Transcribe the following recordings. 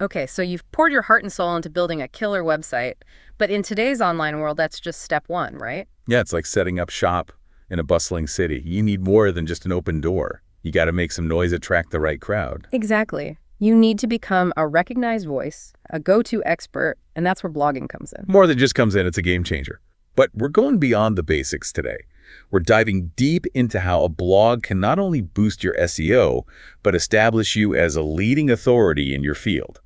Okay, so you've poured your heart and soul into building a killer website, but in today's online world, that's just step one, right? Yeah, it's like setting up shop in a bustling city. You need more than just an open door. You got to make some noise, attract the right crowd. Exactly. You need to become a recognized voice, a go-to expert, and that's where blogging comes in. More than just comes in, it's a game changer. But we're going beyond the basics today. We're diving deep into how a blog can not only boost your SEO, but establish you as a leading authority in your field.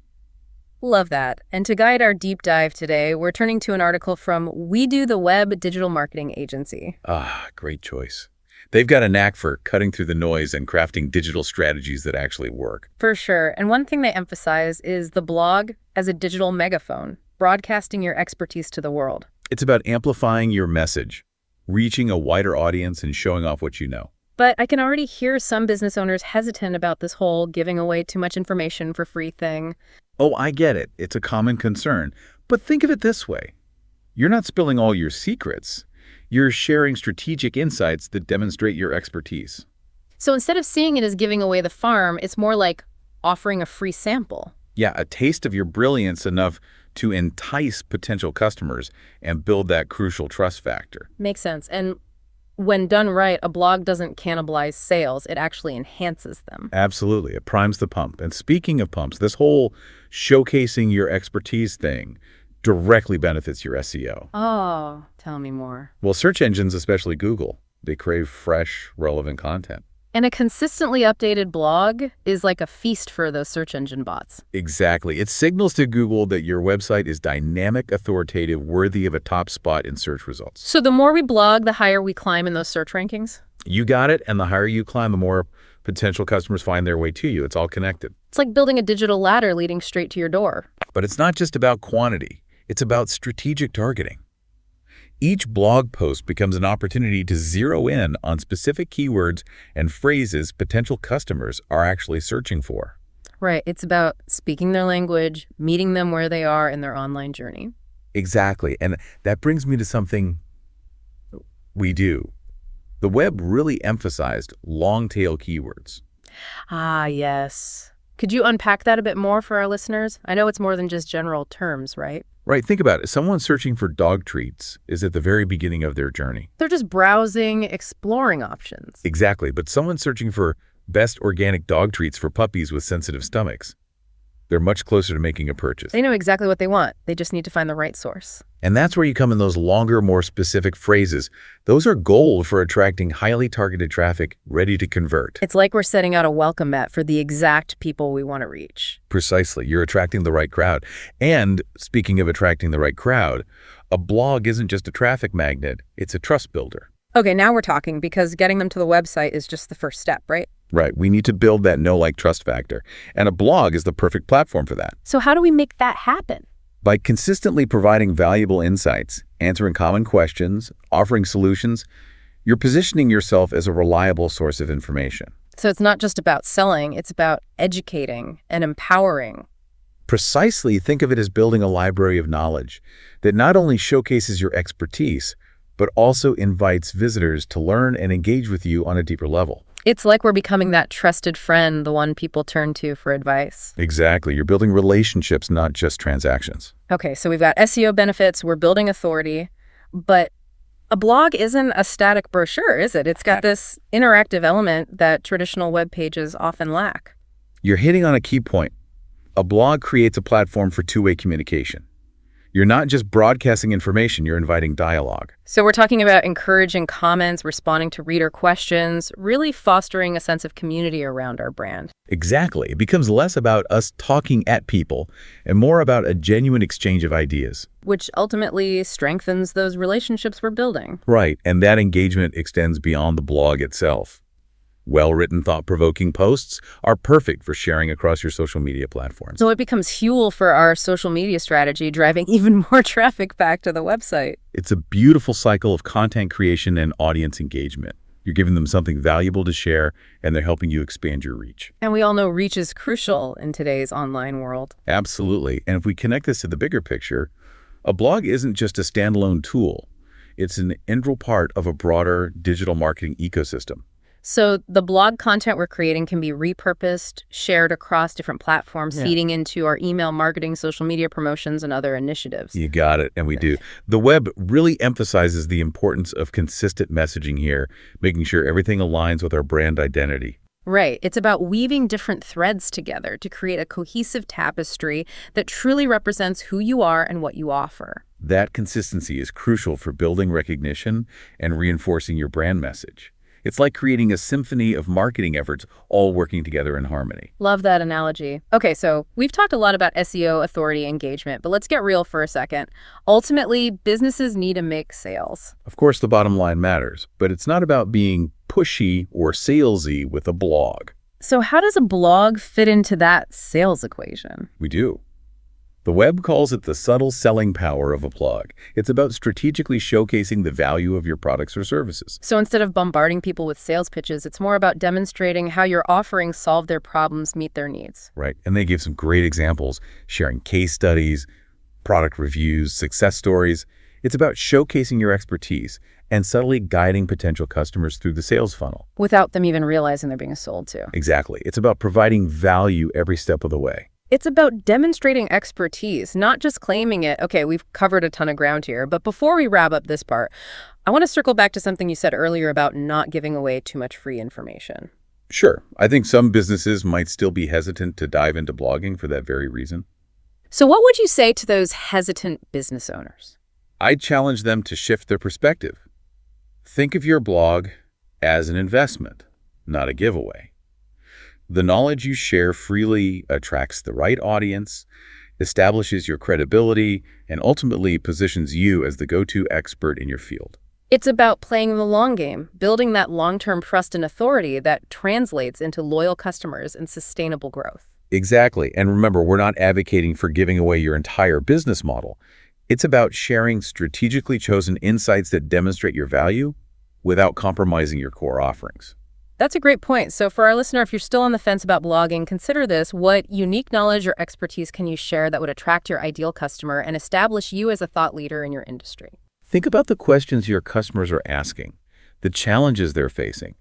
Love that. And to guide our deep dive today, we're turning to an article from We Do the Web digital marketing agency. Ah, great choice. They've got a knack for cutting through the noise and crafting digital strategies that actually work. For sure. And one thing they emphasize is the blog as a digital megaphone, broadcasting your expertise to the world. It's about amplifying your message, reaching a wider audience, and showing off what you know. But I can already hear some business owners hesitant about this whole giving away too much information for free thing. Oh, I get it. It's a common concern. But think of it this way. You're not spilling all your secrets. You're sharing strategic insights that demonstrate your expertise. So instead of seeing it as giving away the farm, it's more like offering a free sample. Yeah, a taste of your brilliance enough to entice potential customers and build that crucial trust factor. Makes sense. And when done right, a blog doesn't cannibalize sales. It actually enhances them. Absolutely. It primes the pump. And speaking of pumps, this whole showcasing your expertise thing directly benefits your SEO. Oh, tell me more. Well, search engines, especially Google, they crave fresh, relevant content. And a consistently updated blog is like a feast for those search engine bots. Exactly. It signals to Google that your website is dynamic, authoritative, worthy of a top spot in search results. So the more we blog, the higher we climb in those search rankings? You got it. And the higher you climb, the more potential customers find their way to you. It's all connected. It's like building a digital ladder leading straight to your door. But it's not just about quantity. It's about strategic targeting. Each blog post becomes an opportunity to zero in on specific keywords and phrases potential customers are actually searching for. Right. It's about speaking their language, meeting them where they are in their online journey. Exactly. And that brings me to something we do. The web really emphasized long-tail keywords. Ah, yes. Could you unpack that a bit more for our listeners? I know it's more than just general terms, right? Right, think about it. Someone searching for dog treats is at the very beginning of their journey. They're just browsing, exploring options. Exactly, but someone searching for best organic dog treats for puppies with sensitive stomachs, they're much closer to making a purchase. They know exactly what they want. They just need to find the right source. And that's where you come in those longer, more specific phrases. Those are gold for attracting highly targeted traffic ready to convert. It's like we're setting out a welcome mat for the exact people we want to reach. Precisely. You're attracting the right crowd. And speaking of attracting the right crowd, a blog isn't just a traffic magnet, it's a trust builder. Okay, now we're talking because getting them to the website is just the first step, right? Right. We need to build that know-like-trust factor. And a blog is the perfect platform for that. So how do we make that happen? By consistently providing valuable insights, answering common questions, offering solutions, you're positioning yourself as a reliable source of information. So it's not just about selling, it's about educating and empowering. Precisely, think of it as building a library of knowledge that not only showcases your expertise, but also invites visitors to learn and engage with you on a deeper level. It's like we're becoming that trusted friend, the one people turn to for advice. Exactly. You're building relationships, not just transactions. Okay, so we've got SEO benefits, we're building authority, but a blog isn't a static brochure, is it? It's got this interactive element that traditional web pages often lack. You're hitting on a key point. A blog creates a platform for two-way communication. You're not just broadcasting information, you're inviting dialogue. So we're talking about encouraging comments, responding to reader questions, really fostering a sense of community around our brand. Exactly. It becomes less about us talking at people and more about a genuine exchange of ideas. Which ultimately strengthens those relationships we're building. Right, and that engagement extends beyond the blog itself. Well-written, thought-provoking posts are perfect for sharing across your social media platforms. So it becomes fuel for our social media strategy, driving even more traffic back to the website. It's a beautiful cycle of content creation and audience engagement. You're giving them something valuable to share, and they're helping you expand your reach. And we all know reach is crucial in today's online world. Absolutely. And if we connect this to the bigger picture, a blog isn't just a standalone tool. It's an integral part of a broader digital marketing ecosystem. So the blog content we're creating can be repurposed, shared across different platforms, Yeah. feeding into our email marketing, social media promotions, and other initiatives. You got it, and we do. The web really emphasizes the importance of consistent messaging here, making sure everything aligns with our brand identity. Right. It's about weaving different threads together to create a cohesive tapestry that truly represents who you are and what you offer. That consistency is crucial for building recognition and reinforcing your brand message. It's like creating a symphony of marketing efforts all working together in harmony. Love that analogy. Okay, so we've talked a lot about SEO authority engagement, but let's get real for a second. Ultimately, businesses need to make sales. Of course, the bottom line matters, but it's not about being pushy or salesy with a blog. So how does a blog fit into that sales equation? We do. The web calls it the subtle selling power of a blog. It's about strategically showcasing the value of your products or services. So instead of bombarding people with sales pitches, it's more about demonstrating how your offerings solve their problems, meet their needs. Right, and they give some great examples, sharing case studies, product reviews, success stories. It's about showcasing your expertise and subtly guiding potential customers through the sales funnel. Without them even realizing they're being sold to. Exactly. It's about providing value every step of the way. It's about demonstrating expertise, not just claiming it. Okay, we've covered a ton of ground here, but before we wrap up this part, I want to circle back to something you said earlier about not giving away too much free information. Sure, I think some businesses might still be hesitant to dive into blogging for that very reason. So what would you say to those hesitant business owners? I'd challenge them to shift their perspective. Think of your blog as an investment, not a giveaway. The knowledge you share freely attracts the right audience, establishes your credibility, and ultimately positions you as the go-to expert in your field. It's about playing the long game, building that long-term trust and authority that translates into loyal customers and sustainable growth. Exactly. And remember, we're not advocating for giving away your entire business model. It's about sharing strategically chosen insights that demonstrate your value without compromising your core offerings. That's a great point. So for our listener, if you're still on the fence about blogging, consider this. What unique knowledge or expertise can you share that would attract your ideal customer and establish you as a thought leader in your industry? Think about the questions your customers are asking, the challenges they're facing,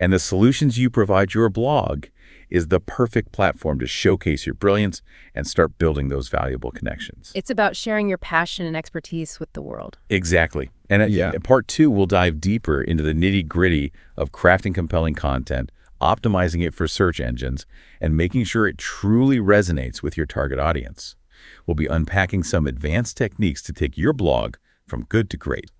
and the solutions you provide. Your blog is the perfect platform to showcase your brilliance and start building those valuable connections. It's about sharing your passion and expertise with the world. Exactly. And in part 2, we'll dive deeper into the nitty-gritty of crafting compelling content, optimizing it for search engines, and making sure it truly resonates with your target audience. We'll be unpacking some advanced techniques to take your blog from good to great.